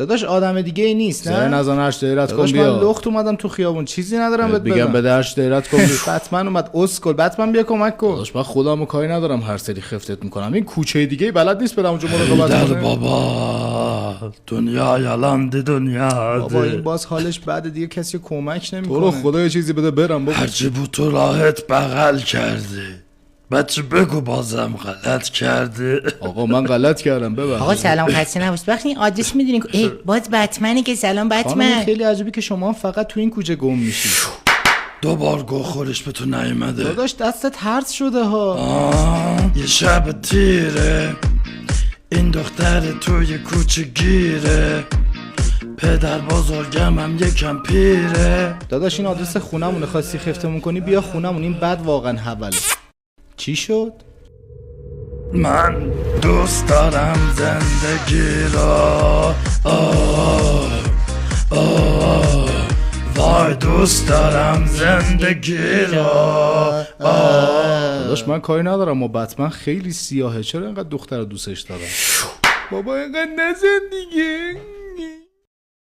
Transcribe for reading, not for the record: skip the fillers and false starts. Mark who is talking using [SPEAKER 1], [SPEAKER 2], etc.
[SPEAKER 1] داداش آدم دیگه ای نیست نه
[SPEAKER 2] نزن 8 دقیقت کن
[SPEAKER 1] داداش
[SPEAKER 2] بیا.
[SPEAKER 1] من لخت اومدم تو خیابون چیزی ندارم بهت
[SPEAKER 2] میگم
[SPEAKER 1] بدم.
[SPEAKER 2] بده 8 دقیقت کن بیا.
[SPEAKER 1] بتمن اومد اسکل بتمن بیا کمک کن.
[SPEAKER 2] داداش من خودمو کاری ندارم هر سری خفتت میکنم. این کوچه دیگه بلد نیست برم اونجا مراقبت کنه.
[SPEAKER 3] بابا دنیا یالنده دنیا
[SPEAKER 1] بابا این باز حالش بعد دیگه کسی کمک نمیکنه.
[SPEAKER 2] تو رو خدا یه چیزی بده برم بابا.
[SPEAKER 3] هرچی بود تو راحت بغل کردی بچه بگو بازم غلط کرده.
[SPEAKER 2] آقا من غلط کردم ببخشید.
[SPEAKER 4] آقا سلام خسته نباشید. وقتی این آدرس میدونین ای باز بتمنه که سلام
[SPEAKER 1] خانم
[SPEAKER 4] بتمن.
[SPEAKER 1] خیلی عجیبه که شما فقط تو این کوچه گم میشید.
[SPEAKER 3] 2 بار گو خورش به تو نیومده.
[SPEAKER 1] داداش دستت هرز شده ها.
[SPEAKER 3] یه شب تیره این دختر توی کوچه گیره پدر بزرگم هم یکم پیره.
[SPEAKER 1] داداش این آدرس خونمونه خواستی خفتمون کنی بیا خونمون این بد واقعا حوله. چی شد؟
[SPEAKER 3] من دوست دارم زندگی را وای دوست دارم زندگی را
[SPEAKER 1] داداش من کاری ندارم و بتمن خیلی سیاهه چرا اینقدر دختر رو دوستش دارم. بابا اینقدر نزن دیگه.